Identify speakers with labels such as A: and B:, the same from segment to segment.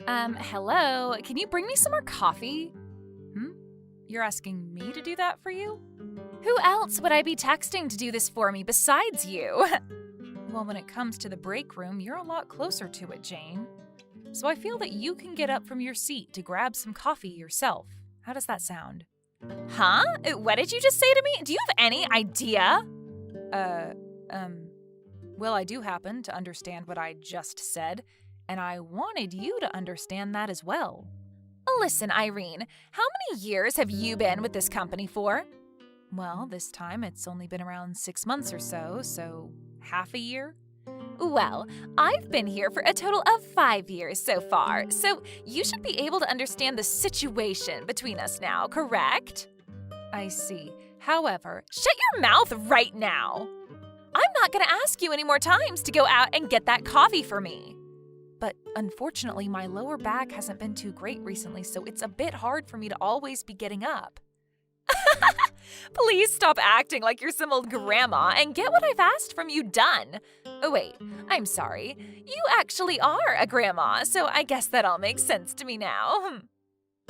A: Hello, can you bring me some more coffee? You're asking me to do that for you? Who else would I be texting to do this for me besides you? Well, when it comes to the break room, you're a lot closer to it, Jane. So I feel that you can get up from your seat to grab some coffee yourself. How does that sound? Huh? What did you just say to me? Do you have any idea? Well, I do happen to understand what I just said, and I wanted you to understand that as well. Listen, Irene, how many years have you been with this company for? Well, this time it's only been around 6 months or so half a year? Well, I've been here for a total of 5 years so far, so you should be able to understand the situation between us now, correct? I see. However, shut your mouth right now! I'm not going to ask you any more times to go out and get that coffee for me. But unfortunately, my lower back hasn't been too great recently, so it's a bit hard for me to always be getting up. Please stop acting like you're some old grandma and get what I've asked from you done. Oh wait, I'm sorry. You actually are a grandma, so I guess that all makes sense to me now.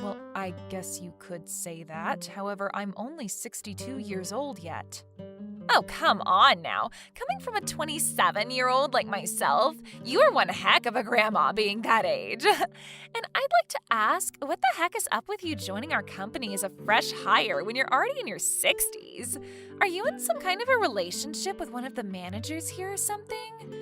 A: Well, I guess you could say that. However, I'm only 62 years old yet. Oh, come on now. Coming from a 27-year-old like myself, you are one heck of a grandma being that age. And I'd like to ask, what the heck is up with you joining our company as a fresh hire when you're already in your 60s? Are you in some kind of a relationship with one of the managers here or something?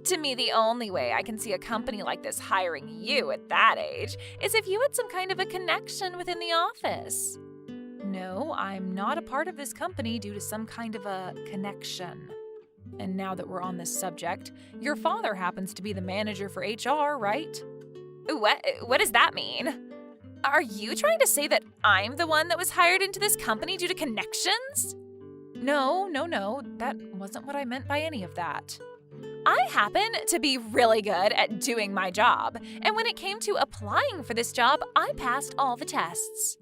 A: To me, the only way I can see a company like this hiring you at that age is if you had some kind of a connection within the office. No, I'm not a part of this company due to some kind of a connection. And now that we're on this subject, your father happens to be the manager for HR, right? What does that mean? Are you trying to say that I'm the one that was hired into this company due to connections? No, that wasn't what I meant by any of that. I happen to be really good at doing my job, and when it came to applying for this job, I passed all the tests.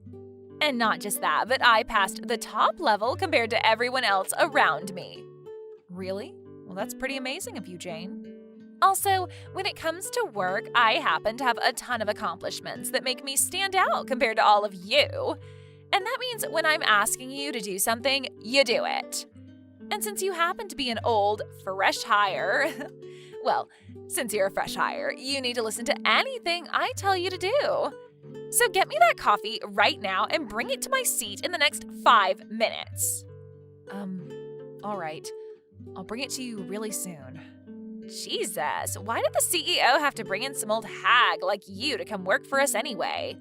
A: And not just that, but I passed the top level compared to everyone else around me. Really? Well, that's pretty amazing of you, Jane. Also, when it comes to work, I happen to have a ton of accomplishments that make me stand out compared to all of you. And that means when I'm asking you to do something, you do it. And since you happen to be an old, fresh hire, well, since you're a fresh hire, you need to listen to anything I tell you to do. So get me that coffee right now and bring it to my seat in the next 5 minutes. All right. I'll bring it to you really soon. Jesus, why did the CEO have to bring in some old hag like you to come work for us anyway?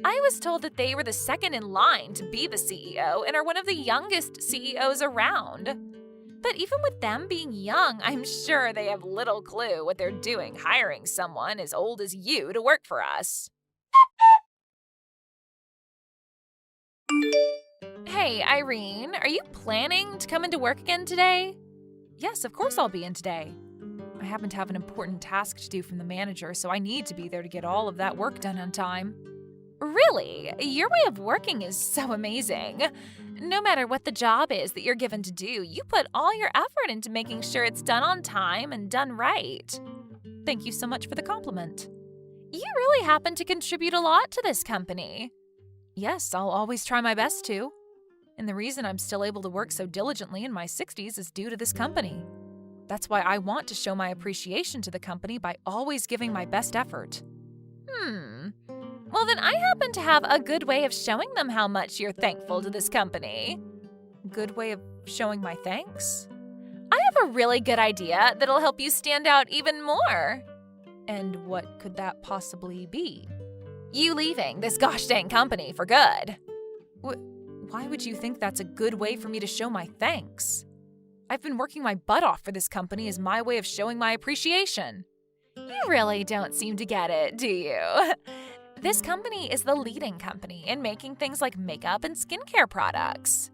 A: I was told that they were the second in line to be the CEO and are one of the youngest CEOs around. But even with them being young, I'm sure they have little clue what they're doing hiring someone as old as you to work for us. Hey, Irene, are you planning to come into work again today? Yes, of course I'll be in today. I happen to have an important task to do from the manager, so I need to be there to get all of that work done on time. Really? Your way of working is so amazing. No matter what the job is that you're given to do, you put all your effort into making sure it's done on time and done right. Thank you so much for the compliment. You really happen to contribute a lot to this company. Yes, I'll always try my best to. And the reason I'm still able to work so diligently in my 60s is due to this company. That's why I want to show my appreciation to the company by always giving my best effort. Well, then I happen to have a good way of showing them how much you're thankful to this company. Good way of showing my thanks? I have a really good idea that'll help you stand out even more. And what could that possibly be? You leaving this gosh dang company for good. Why would you think that's a good way for me to show my thanks? I've been working my butt off for this company as my way of showing my appreciation. You really don't seem to get it, do you? This company is the leading company in making things like makeup and skincare products.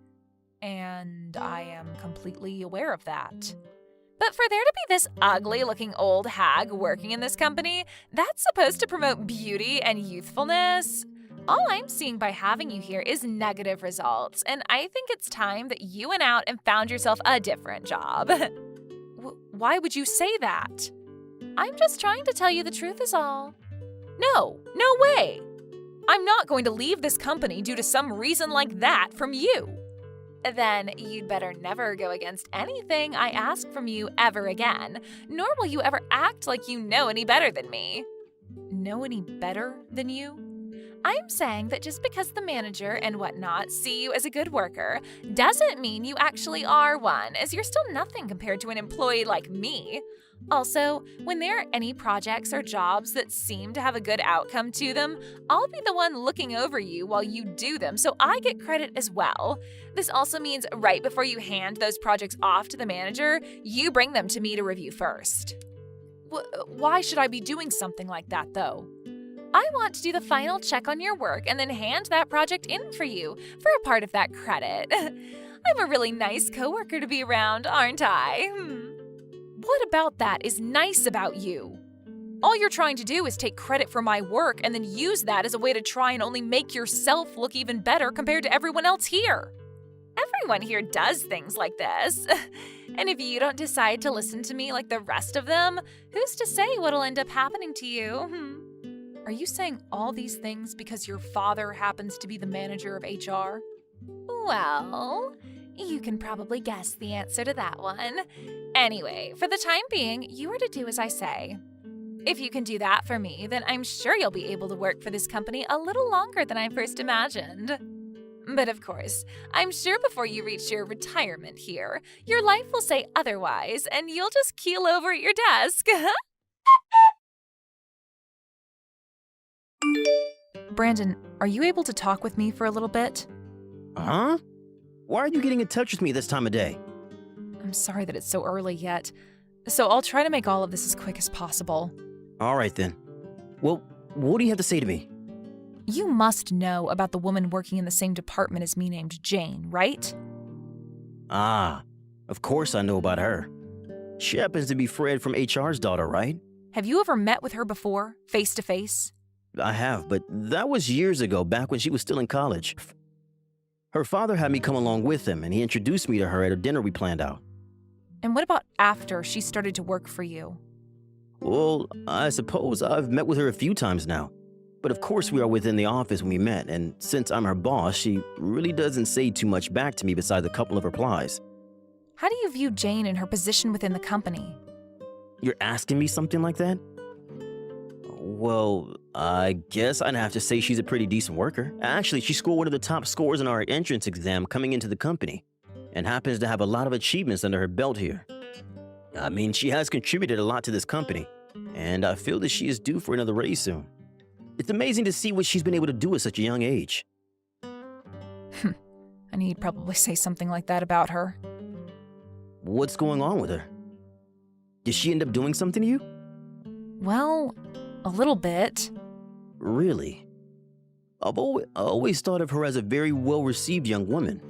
A: And I am completely aware of that. But for there to be this ugly-looking old hag working in this company, that's supposed to promote beauty and youthfulness. All I'm seeing by having you here is negative results, and I think it's time that you went out and found yourself a different job. Why would you say that? I'm just trying to tell you the truth is all. No way! I'm not going to leave this company due to some reason like that from you. Then you'd better never go against anything I ask from you ever again, nor will you ever act like you know any better than me. Know any better than you? I'm saying that just because the manager and whatnot see you as a good worker doesn't mean you actually are one, as you're still nothing compared to an employee like me. Also, when there are any projects or jobs that seem to have a good outcome to them, I'll be the one looking over you while you do them, so I get credit as well. This also means right before you hand those projects off to the manager, you bring them to me to review first. Why should I be doing something like that, though? I want to do the final check on your work and then hand that project in for you for a part of that credit. I'm a really nice coworker to be around, aren't I? What about that is nice about you? All you're trying to do is take credit for my work and then use that as a way to try and only make yourself look even better compared to everyone else here. Everyone here does things like this. And if you don't decide to listen to me like the rest of them, who's to say what'll end up happening to you? Are you saying all these things because your father happens to be the manager of HR? Well, you can probably guess the answer to that one. Anyway, for the time being, you are to do as I say. If you can do that for me, then I'm sure you'll be able to work for this company a little longer than I first imagined. But of course, I'm sure before you reach your retirement here, your life will say otherwise, and you'll just keel over at your desk. Brandon, are you able to talk with me for a little bit?
B: Huh? Why are you getting in touch with me this time of day?
A: I'm sorry that it's so early yet, so I'll try to make all of this as quick as possible.
B: All right then. Well, what do you have to say to me?
A: You must know about the woman working in the same department as me named Jane, right?
B: Ah, of course I know about her. She happens to be Fred from HR's daughter, right?
A: Have you ever met with her before, face to face?
B: I have, but that was years ago, back when she was still in college. Her father had me come along with him, and he introduced me to her at a dinner we planned out.
A: And what about after she started to work for you?
B: Well, I suppose I've met with her a few times now. But of course we are within the office when we met, and since I'm her boss, she really doesn't say too much back to me besides a couple of replies.
A: How do you view Jane and her position within the company?
B: You're asking me something like that? Well, I guess I'd have to say she's a pretty decent worker. Actually, she scored one of the top scores in our entrance exam coming into the company, and happens to have a lot of achievements under her belt here. I mean, she has contributed a lot to this company, and I feel that she is due for another raise soon. It's amazing to see what she's been able to do at such a young age.
A: I knew you'd probably say something like that about her.
B: What's going on with her? Did she end up doing something to you?
A: Well, a little bit.
B: Really? I've always thought of her as a very well-received young woman.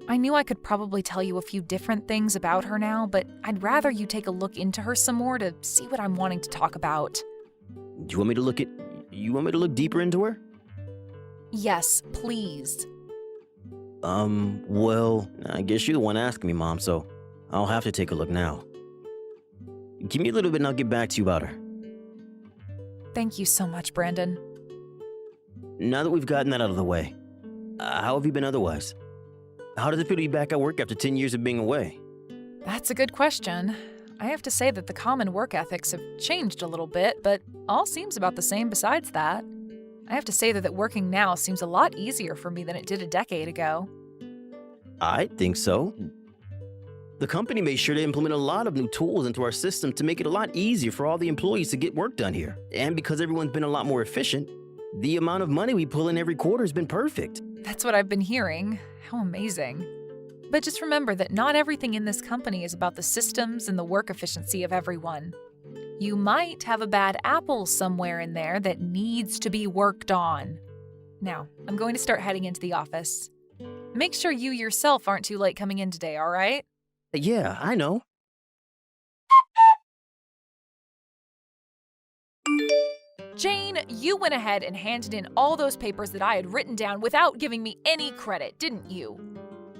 A: I knew I could probably tell you a few different things about her now, but I'd rather you take a look into her some more to see what I'm wanting to talk about.
B: You want me to look deeper into her?
A: Yes, please.
B: Well, I guess you're the one asking me, Mom, so I'll have to take a look now. Give me a little bit and I'll get back to you about her.
A: Thank you so much, Brandon.
B: Now that we've gotten that out of the way, how have you been otherwise? How does it feel to be back at work after 10 years of being away?
A: That's a good question. I have to say that the common work ethics have changed a little bit, but all seems about the same besides that. I have to say that working now seems a lot easier for me than it did a decade ago.
B: I think so. The company made sure to implement a lot of new tools into our system to make it a lot easier for all the employees to get work done here. And because everyone's been a lot more efficient, the amount of money we pull in every quarter has been perfect.
A: That's what I've been hearing. How amazing. But just remember that not everything in this company is about the systems and the work efficiency of everyone. You might have a bad apple somewhere in there that needs to be worked on. Now, I'm going to start heading into the office. Make sure you yourself aren't too late coming in today, all right?
B: Yeah, I know.
A: Jane, you went ahead and handed in all those papers that I had written down without giving me any credit, didn't you?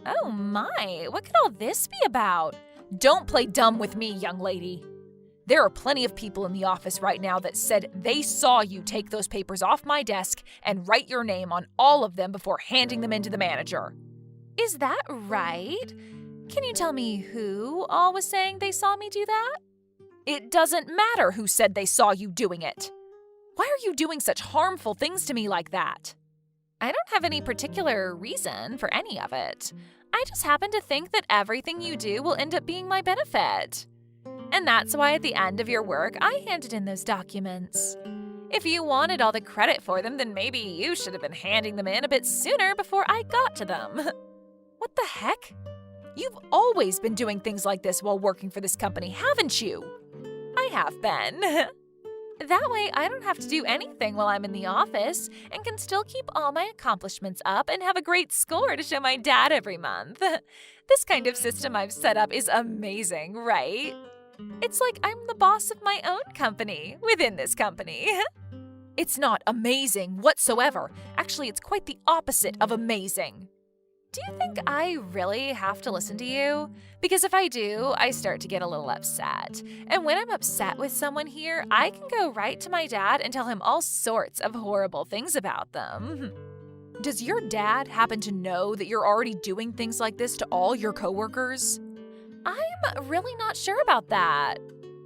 A: Oh my, what could all this be about? Don't play dumb with me, young lady. There are plenty of people in the office right now that said they saw you take those papers off my desk and write your name on all of them before handing them in to the manager. Is that right? Can you tell me who all was saying they saw me do that? It doesn't matter who said they saw you doing it. Why are you doing such harmful things to me like that? I don't have any particular reason for any of it. I just happen to think that everything you do will end up being my benefit. And that's why at the end of your work, I handed in those documents. If you wanted all the credit for them, then maybe you should have been handing them in a bit sooner before I got to them. What the heck? You've always been doing things like this while working for this company, haven't you? I have been. That way, I don't have to do anything while I'm in the office and can still keep all my accomplishments up and have a great score to show my dad every month. This kind of system I've set up is amazing, right? It's like I'm the boss of my own company within this company. It's not amazing whatsoever. Actually, it's quite the opposite of amazing. Do you think I really have to listen to you? Because if I do, I start to get a little upset. And when I'm upset with someone here, I can go right to my dad and tell him all sorts of horrible things about them. Does your dad happen to know that you're already doing things like this to all your coworkers? I'm really not sure about that.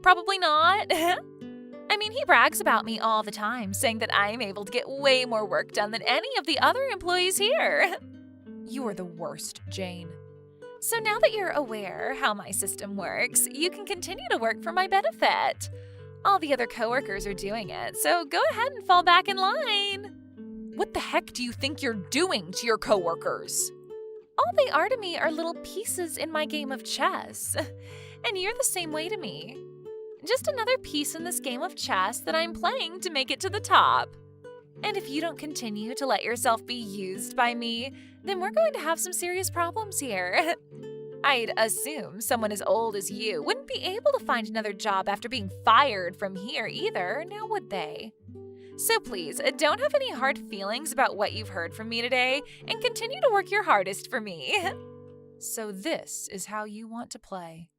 A: Probably not. I mean, he brags about me all the time, saying that I'm able to get way more work done than any of the other employees here. You are the worst, Jane. So now that you're aware how my system works, you can continue to work for my benefit. All the other coworkers are doing it, so go ahead and fall back in line. What the heck do you think you're doing to your coworkers? All they are to me are little pieces in my game of chess. And you're the same way to me. Just another piece in this game of chess that I'm playing to make it to the top. And if you don't continue to let yourself be used by me, then we're going to have some serious problems here. I'd assume someone as old as you wouldn't be able to find another job after being fired from here either, now would they? So please, don't have any hard feelings about what you've heard from me today, and continue to work your hardest for me. So this is how you want to play.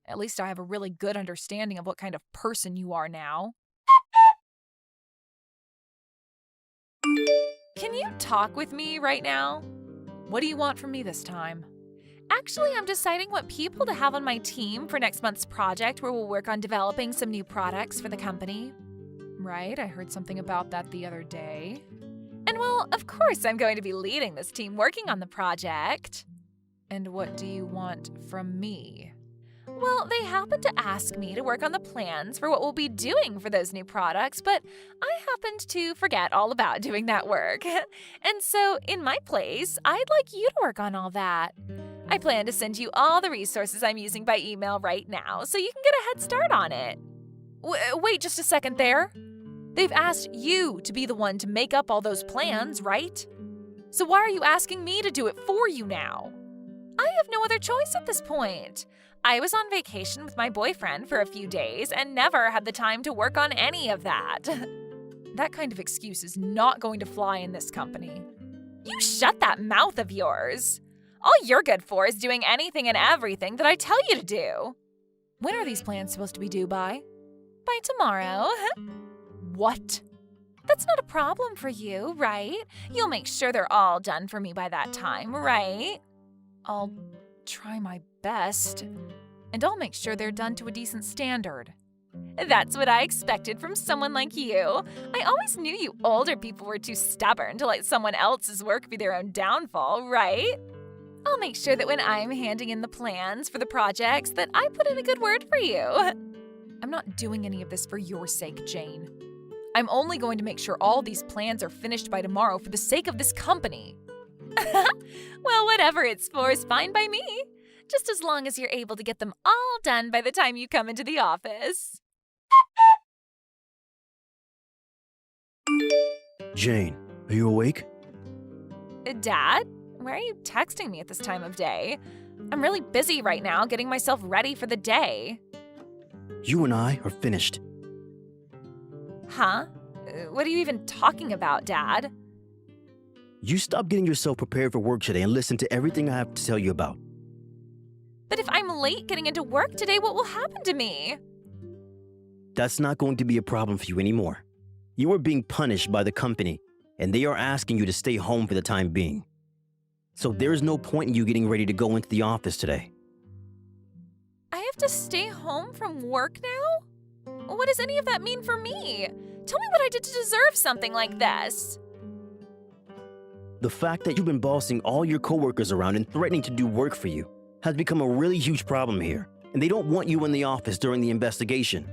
A: At least I have a really good understanding of what kind of person you are now. Can you talk with me right now? What do you want from me this time? Actually, I'm deciding what people to have on my team for next month's project where we'll work on developing some new products for the company. Right, I heard something about that the other day. And well, of course I'm going to be leading this team working on the project. And what do you want from me? Well, they happened to ask me to work on the plans for what we'll be doing for those new products, but I happened to forget all about doing that work. And so, in my place, I'd like you to work on all that. I plan to send you all the resources I'm using by email right now, so you can get a head start on it. Wait just a second there. They've asked you to be the one to make up all those plans, right? So why are you asking me to do it for you now? I have no other choice at this point. I was on vacation with my boyfriend for a few days and never had the time to work on any of that. That kind of excuse is not going to fly in this company. You shut that mouth of yours. All you're good for is doing anything and everything that I tell you to do. When are these plans supposed to be due by? By tomorrow. What? That's not a problem for you, right? You'll make sure they're all done for me by that time, right? I'll try my best, and I'll make sure they're done to a decent standard. That's what I expected from someone like you. I always knew you older people were too stubborn to let someone else's work be their own downfall, right? I'll make sure that when I'm handing in the plans for the projects that I put in a good word for you. I'm not doing any of this for your sake, Jane. I'm only going to make sure all these plans are finished by tomorrow for the sake of this company. Well, whatever it's for is fine by me. Just as long as you're able to get them all done by the time you come into the office.
B: Jane, are you awake?
A: Dad, why are you texting me at this time of day? I'm really busy right now getting myself ready for the day.
B: You and I are finished.
A: Huh? What are you even talking about, Dad?
B: You stop getting yourself prepared for work today and listen to everything I have to tell you about.
A: But if I'm late getting into work today, what will happen to me?
B: that's not going to be a problem for you anymore. You are being punished by the company, and they are asking you to stay home for the time being. So there's no point in you getting ready to go into the office today.
A: I have to stay home from work now? What does any of that mean for me? Tell me what I did to deserve something like this.
B: The fact that you've been bossing all your coworkers around and threatening to do work for you has become a really huge problem here, and they don't want you in the office during the investigation.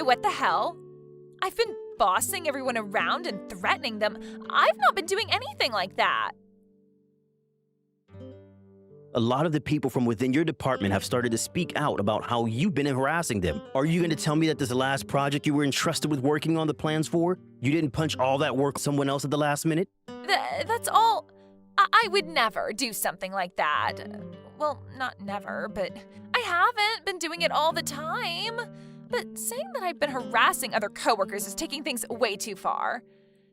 A: What the hell? I've been bossing everyone around and threatening them. I've not been doing anything like that.
B: A lot of the people from within your department have started to speak out about how you've been harassing them. Are you going to tell me that this last project you were entrusted with working on the plans for, you didn't punch all that work to someone else at the last minute?
A: That's all. I would never do something like that. Well, not never, but I haven't been doing it all the time. But saying that I've been harassing other coworkers is taking things way too far.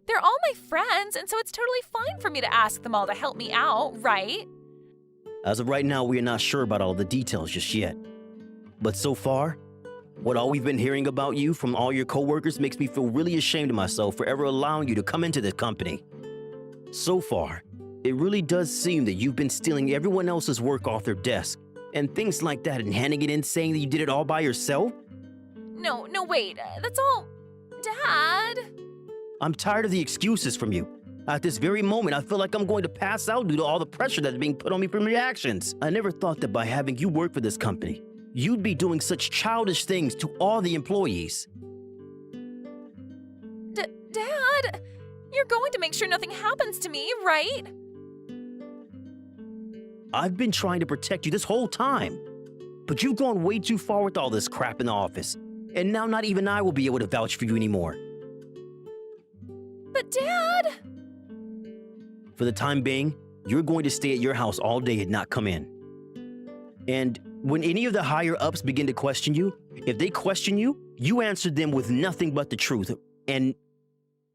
A: They're all my friends, and so it's totally fine for me to ask them all to help me out, right?
B: As of right now, we are not sure about all the details just yet. But so far, what all we've been hearing about you from all your coworkers makes me feel really ashamed of myself for ever allowing you to come into this company. So far, it really does seem that you've been stealing everyone else's work off their desk and things like that and handing it in saying that you did it all by yourself?
A: No, wait. That's all. Dad!
B: I'm tired of the excuses from you. At this very moment, I feel like I'm going to pass out due to all the pressure that's being put on me from your actions. I never thought that by having you work for this company, you'd be doing such childish things to all the employees.
A: Dad! You're going to make sure nothing happens to me, right?
B: I've been trying to protect you this whole time. But you've gone way too far with all this crap in the office. And now not even I will be able to vouch for you anymore.
A: But Dad!
B: For the time being, you're going to stay at your house all day and not come in. And when any of the higher-ups begin to question you, if they question you, you answer them with nothing but the truth. And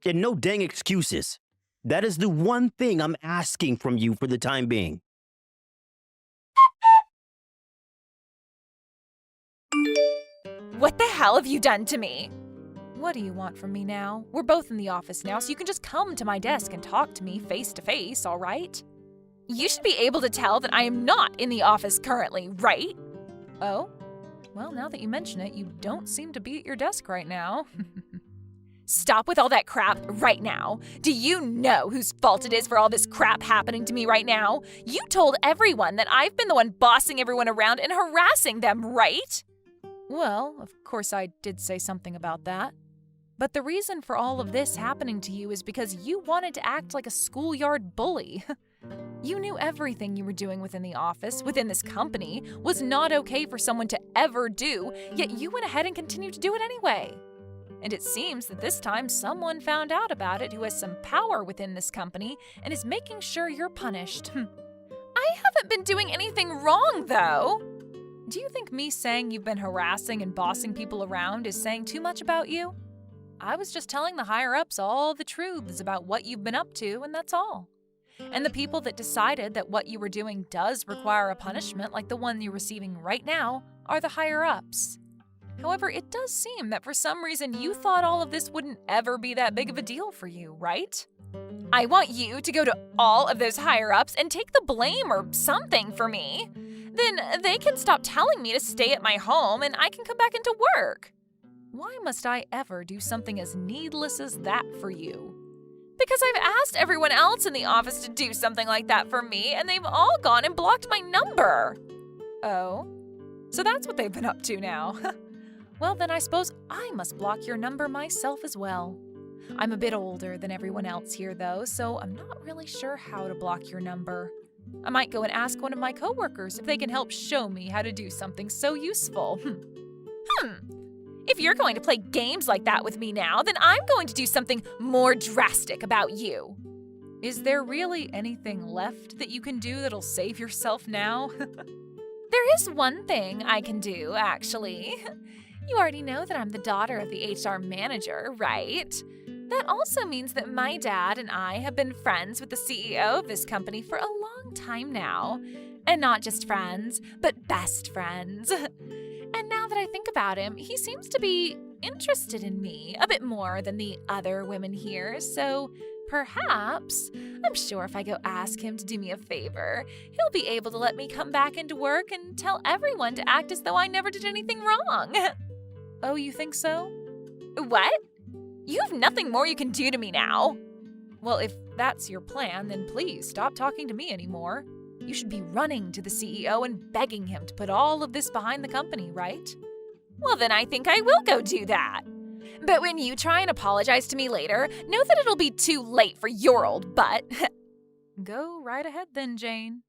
B: no dang excuses. That is the one thing I'm asking from you for the time being.
A: What the hell have you done to me? What do you want from me now? We're both in the office now, so you can just come to my desk and talk to me face to face, all right? You should be able to tell that I am not in the office currently, right? Oh? Well, now that you mention it, you don't seem to be at your desk right now. Stop with all that crap right now. Do you know whose fault it is for all this crap happening to me right now? You told everyone that I've been the one bossing everyone around and harassing them, right? Well, of course I did say something about that. But the reason for all of this happening to you is because you wanted to act like a schoolyard bully. You knew everything you were doing within the office, within this company, was not okay for someone to ever do, yet you went ahead and continued to do it anyway. And it seems that this time someone found out about it who has some power within this company and is making sure you're punished. I haven't been doing anything wrong, though. Do you think me saying you've been harassing and bossing people around is saying too much about you? I was just telling the higher-ups all the truths about what you've been up to, and that's all. And the people that decided that what you were doing does require a punishment like the one you're receiving right now are the higher-ups. However, it does seem that for some reason you thought all of this wouldn't ever be that big of a deal for you, right? I want you to go to all of those higher-ups and take the blame or something for me. Then they can stop telling me to stay at my home and I can come back into work. Why must I ever do something as needless as that for you? Because I've asked everyone else in the office to do something like that for me, and they've all gone and blocked my number. Oh? So that's what they've been up to now. Well, then I suppose I must block your number myself as well. I'm a bit older than everyone else here, though, so I'm not really sure how to block your number. I might go and ask one of my coworkers if they can help show me how to do something so useful. If you're going to play games like that with me now, then I'm going to do something more drastic about you. Is there really anything left that you can do that'll save yourself now? There is one thing I can do, actually. You already know that I'm the daughter of the HR manager, right? That also means that my dad and I have been friends with the CEO of this company for a long time now. And not just friends, but best friends. And now that I think about him, he seems to be interested in me a bit more than the other women here, so perhaps, I'm sure if I go ask him to do me a favor, he'll be able to let me come back into work and tell everyone to act as though I never did anything wrong. Oh, you think so? What? You have nothing more you can do to me now. Well, if that's your plan, then please stop talking to me anymore. You should be running to the CEO and begging him to put all of this behind the company, right? Well, then I think I will go do that. But when you try and apologize to me later, know that it'll be too late for your old butt. Go right ahead then, Jane.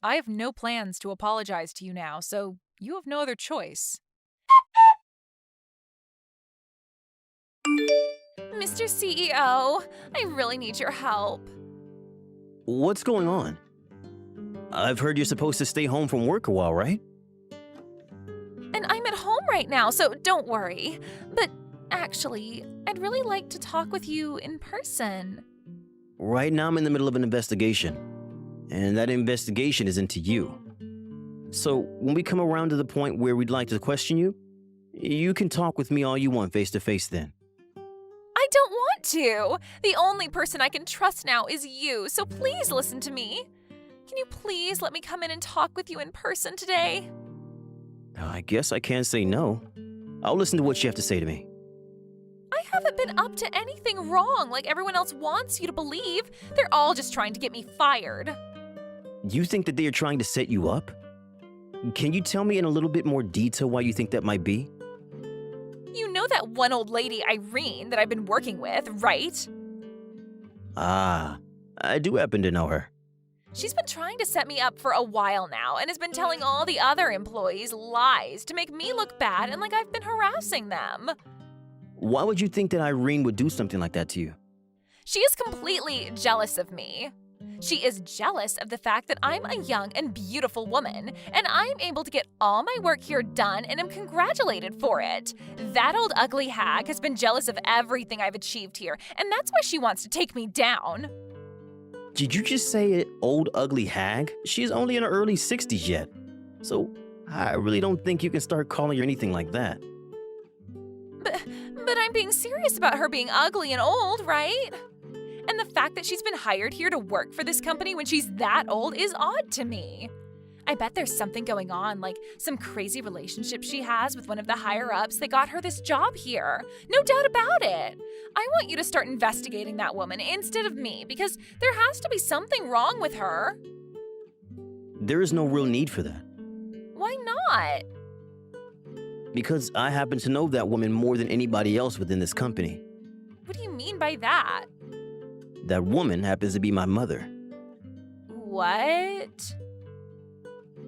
A: I have no plans to apologize to you now, so you have no other choice. Mr. CEO, I really need your help.
B: What's going on? I've heard you're supposed to stay home from work a while, right?
A: And I'm at home right now, so don't worry. But actually, I'd really like to talk with you in person.
B: Right now I'm in the middle of an investigation, and that investigation is into you. So when we come around to the point where we'd like to question you, you can talk with me all you want face to face then.
A: I don't want to. The only person I can trust now is you, so please listen to me. Can you please let me come in and talk with you in person today?
B: I guess I can't say no. I'll listen to what you have to say to me.
A: I haven't been up to anything wrong like everyone else wants you to believe. They're all just trying to get me fired.
B: You think that they are trying to set you up? Can you tell me in a little bit more detail why you think that might be?
A: You know that one old lady, Irene, that I've been working with, right?
B: Ah, I do happen to know her.
A: She's been trying to set me up for a while now and has been telling all the other employees lies to make me look bad and like I've been harassing them.
B: Why would you think that Irene would do something like that to you?
A: She is completely jealous of me. She is jealous of the fact that I'm a young and beautiful woman, and I'm able to get all my work here done and am congratulated for it. That old ugly hag has been jealous of everything I've achieved here, and that's why she wants to take me down.
B: Did you just say an old ugly hag? She's only in her early 60s yet. So I really don't think you can start calling her anything like that.
A: But I'm being serious about her being ugly and old, right? And the fact that she's been hired here to work for this company when she's that old is odd to me. I bet there's something going on, like some crazy relationship she has with one of the higher-ups that got her this job here. No doubt about it. I want you to start investigating that woman instead of me, because there has to be something wrong with her.
B: There is no real need for that.
A: Why not?
B: Because I happen to know that woman more than anybody else within this company.
A: What do you mean by that?
B: That woman happens to be my mother.
A: What?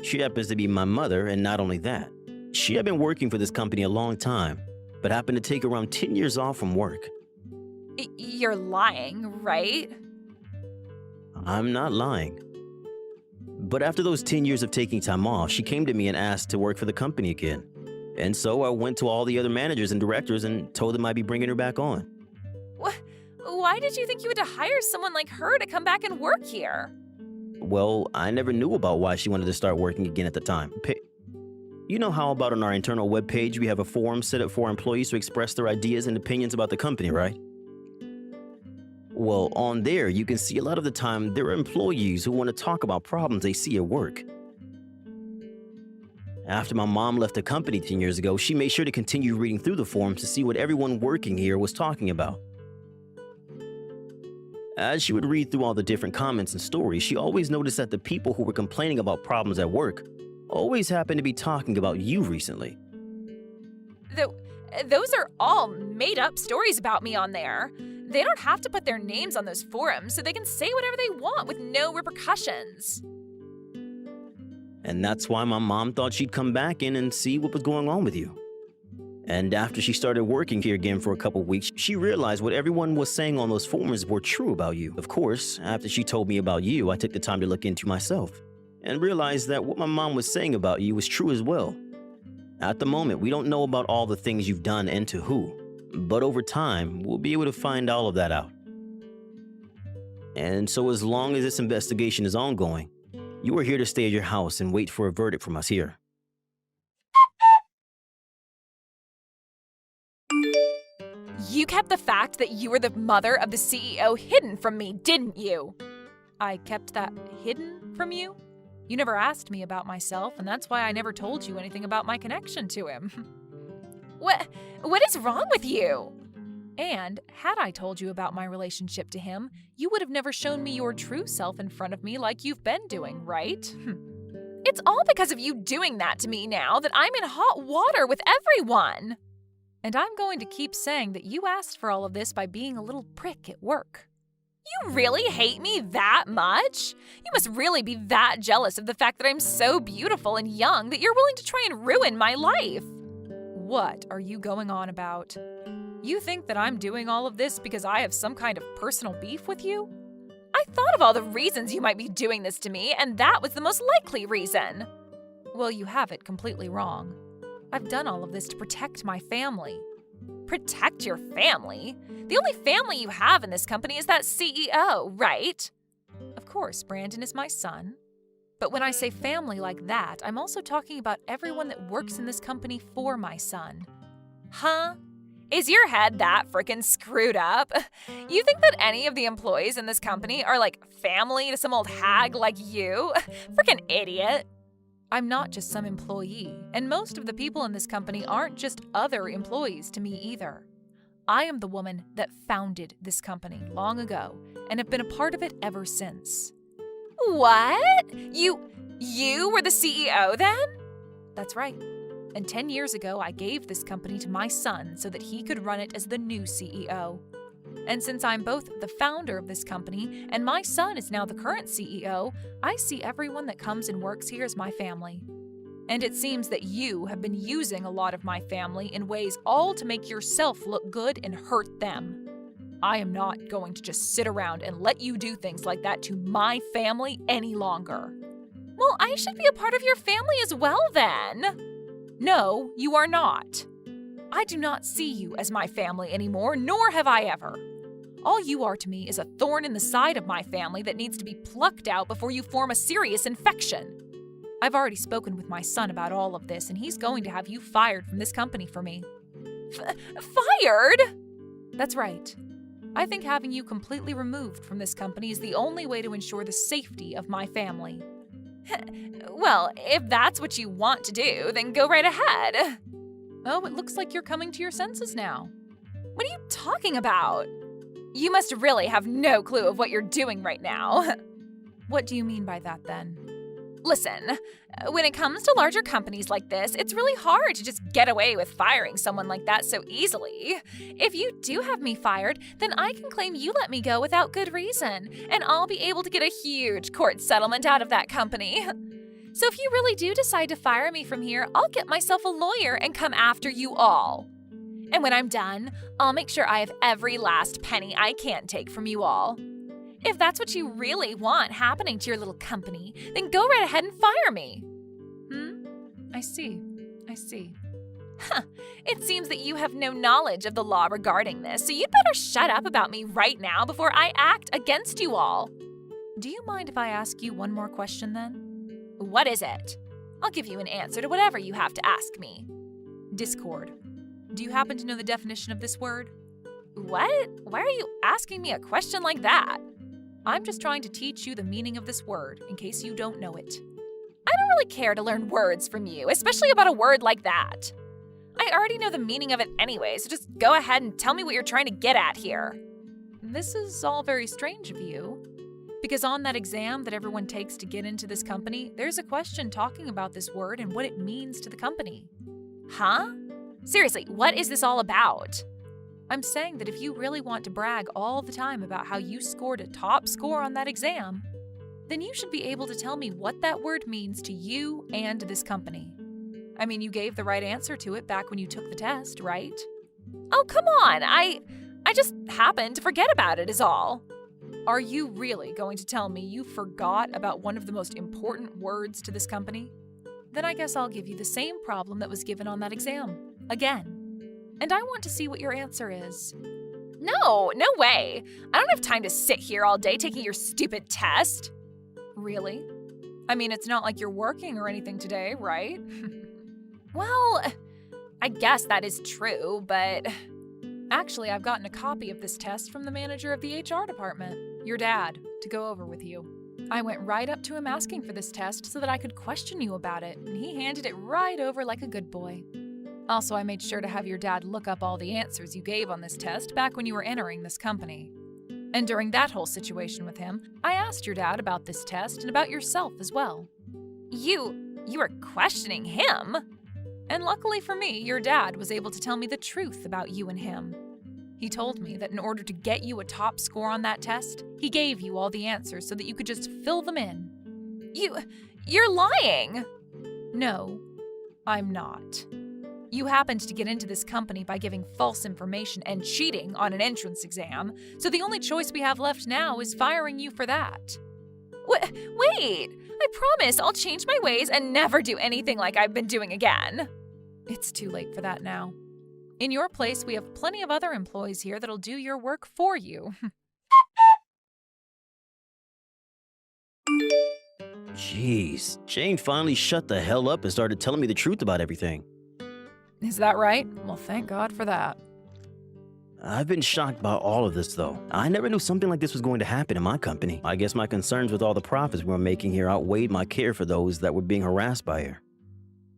B: She happens to be my mother, and not only that, she had been working for this company a long time, but happened to take around 10 years off from work.
A: You're lying, right?
B: I'm not lying. But after those 10 years of taking time off, she came to me and asked to work for the company again. And so I went to all the other managers and directors and told them I'd be bringing her back on.
A: Why did you think you had to hire someone like her to come back and work here?
B: Well, I never knew about why she wanted to start working again at the time. You know how about on our internal webpage we have a forum set up for employees to express their ideas and opinions about the company, right? Well, on there you can see a lot of the time there are employees who want to talk about problems they see at work. After my mom left the company 10 years ago, she made sure to continue reading through the forums to see what everyone working here was talking about. As she would read through all the different comments and stories, she always noticed that the people who were complaining about problems at work always happened to be talking about you recently.
A: Those are all made-up stories about me on there. They don't have to put their names on those forums, so they can say whatever they want with no repercussions.
B: And that's why my mom thought she'd come back in and see what was going on with you. And after she started working here again for a couple weeks, she realized what everyone was saying on those forums were true about you. Of course, after she told me about you, I took the time to look into myself and realized that what my mom was saying about you was true as well. At the moment, we don't know about all the things you've done and to who, but over time, we'll be able to find all of that out. And so as long as this investigation is ongoing, you are here to stay at your house and wait for a verdict from us here.
A: You kept the fact that you were the mother of the CEO hidden from me, didn't you? I kept that hidden from you? You never asked me about myself, and that's why I never told you anything about my connection to him. What is wrong with you? And had I told you about my relationship to him, you would have never shown me your true self in front of me like you've been doing, right? It's all because of you doing that to me now that I'm in hot water with everyone. And I'm going to keep saying that you asked for all of this by being a little prick at work. You really hate me that much? You must really be that jealous of the fact that I'm so beautiful and young that you're willing to try and ruin my life. What are you going on about? You think that I'm doing all of this because I have some kind of personal beef with you? I thought of all the reasons you might be doing this to me, and that was the most likely reason. Well, you have it completely wrong. I've done all of this to protect my family. Protect your family? The only family you have in this company is that CEO, right? Of course, Brandon is my son. But when I say family like that, I'm also talking about everyone that works in this company for my son. Huh? Is your head that frickin' screwed up? You think that any of the employees in this company are like family to some old hag like you? Frickin' idiot. I'm not just some employee, and most of the people in this company aren't just other employees to me either. I am the woman that founded this company long ago and have been a part of it ever since. What? You were the CEO then? That's right. And 10 years ago, I gave this company to my son so that he could run it as the new CEO. And since I'm both the founder of this company and my son is now the current CEO, I see everyone that comes and works here as my family. And it seems that you have been using a lot of my family in ways all to make yourself look good and hurt them. I am not going to just sit around and let you do things like that to my family any longer. Well, I should be a part of your family as well then. No, you are not. I do not see you as my family anymore, nor have I ever. All you are to me is a thorn in the side of my family that needs to be plucked out before you form a serious infection. I've already spoken with my son about all of this, and he's going to have you fired from this company for me. Fired? That's right. I think having you completely removed from this company is the only way to ensure the safety of my family. Well, if that's what you want to do, then go right ahead. Oh, it looks like you're coming to your senses now. What are you talking about? You must really have no clue of what you're doing right now. What do you mean by that, then? Listen, when it comes to larger companies like this, it's really hard to just get away with firing someone like that so easily. If you do have me fired, then I can claim you let me go without good reason, and I'll be able to get a huge court settlement out of that company. So if you really do decide to fire me from here, I'll get myself a lawyer and come after you all. And when I'm done, I'll make sure I have every last penny I can take from you all. If that's what you really want happening to your little company, then go right ahead and fire me. I see. Huh. It seems that you have no knowledge of the law regarding this, so you'd better shut up about me right now before I act against you all. Do you mind if I ask you one more question then? What is it? I'll give you an answer to whatever you have to ask me. Discord. Do you happen to know the definition of this word? What? Why are you asking me a question like that? I'm just trying to teach you the meaning of this word, in case you don't know it. I don't really care to learn words from you, especially about a word like that. I already know the meaning of it anyway, so just go ahead and tell me what you're trying to get at here. This is all very strange of you, because on that exam that everyone takes to get into this company, there's a question talking about this word and what it means to the company. Huh? Seriously, what is this all about? I'm saying that if you really want to brag all the time about how you scored a top score on that exam, then you should be able to tell me what that word means to you and this company. I mean, you gave the right answer to it back when you took the test, right? Oh, come on. I just happened to forget about it is all. Are you really going to tell me you forgot about one of the most important words to this company? Then I guess I'll give you the same problem that was given on that exam. Again. And I want to see what your answer is. No way. I don't have time to sit here all day taking your stupid test. Really? I mean, it's not like you're working or anything today, right? Well, I guess that is true, but Actually, I've gotten a copy of this test from the manager of the HR department, your dad, to go over with you. I went right up to him asking for this test so that I could question you about it, and he handed it right over like a good boy. Also, I made sure to have your dad look up all the answers you gave on this test back when you were entering this company. And during that whole situation with him, I asked your dad about this test and about yourself as well. You were questioning him? And luckily for me, your dad was able to tell me the truth about you and him. He told me that in order to get you a top score on that test, he gave you all the answers so that you could just fill them in. You're lying! No, I'm not. You happened to get into this company by giving false information and cheating on an entrance exam, so the only choice we have left now is firing you for that. Wait! I promise I'll change my ways and never do anything like I've been doing again. It's too late for that now. In your place, we have plenty of other employees here that'll do your work for you.
B: Jeez, Jane finally shut the hell up and started telling me the truth about everything.
A: Is that right? Well, thank God for that.
B: I've been shocked by all of this, though. I never knew something like this was going to happen in my company. I guess my concerns with all the profits we were making here outweighed my care for those that were being harassed by her.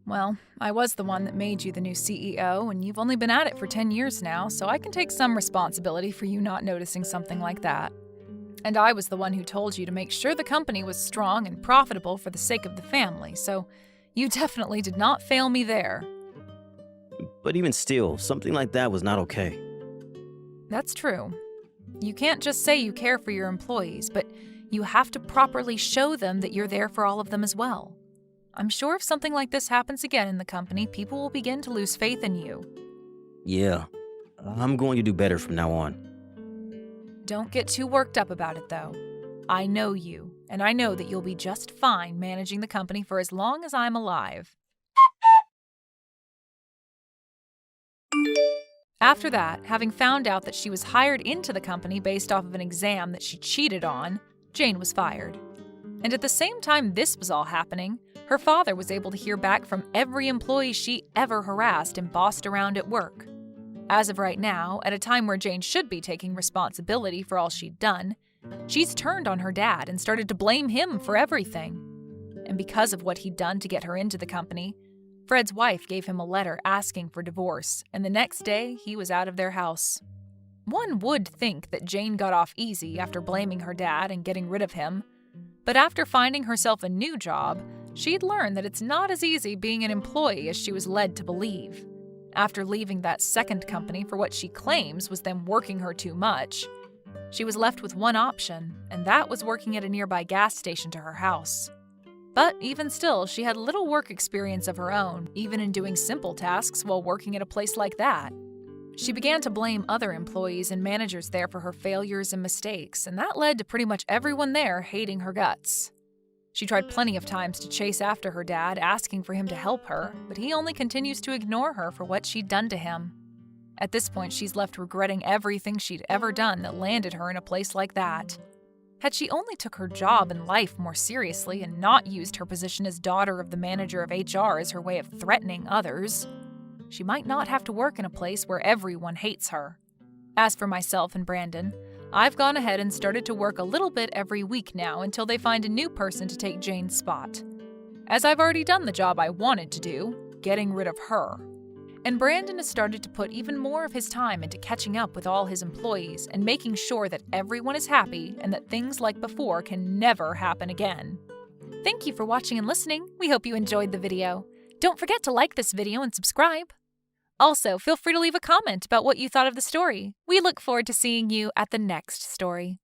A: Well, I was the one that made you the new CEO, and you've only been at it for 10 years now, so I can take some responsibility for you not noticing something like that. And I was the one who told you to make sure the company was strong and profitable for the sake of the family, so you definitely did not fail me there.
B: But even still, something like that was not okay.
A: That's true. You can't just say you care for your employees, but you have to properly show them that you're there for all of them as well. I'm sure if something like this happens again in the company, people will begin to lose faith in you.
B: Yeah, I'm going to do better from now on.
A: Don't get too worked up about it, though. I know you, and I know that you'll be just fine managing the company for as long as I'm alive. After that, having found out that she was hired into the company based off of an exam that she cheated on, Jane was fired. And at the same time this was all happening, her father was able to hear back from every employee she ever harassed and bossed around at work. As of right now, at a time where Jane should be taking responsibility for all she'd done, she's turned on her dad and started to blame him for everything. And because of what he'd done to get her into the company, Fred's wife gave him a letter asking for divorce, and the next day he was out of their house. One would think that Jane got off easy after blaming her dad and getting rid of him, but after finding herself a new job, she'd learned that it's not as easy being an employee as she was led to believe. After leaving that second company for what she claims was them working her too much, she was left with one option, and that was working at a nearby gas station to her house. But even still, she had little work experience of her own, even in doing simple tasks while working at a place like that. She began to blame other employees and managers there for her failures and mistakes, and that led to pretty much everyone there hating her guts. She tried plenty of times to chase after her dad, asking for him to help her, but he only continues to ignore her for what she'd done to him. At this point, she's left regretting everything she'd ever done that landed her in a place like that. Had she only took her job and life more seriously and not used her position as daughter of the manager of HR as her way of threatening others, she might not have to work in a place where everyone hates her. As for myself and Brandon, I've gone ahead and started to work a little bit every week now until they find a new person to take Jane's spot. As I've already done the job I wanted to do, getting rid of her. And Brandon has started to put even more of his time into catching up with all his employees and making sure that everyone is happy and that things like before can never happen again. Thank you for watching and listening. We hope you enjoyed the video. Don't forget to like this video and subscribe. Also, feel free to leave a comment about what you thought of the story. We look forward to seeing you at the next story.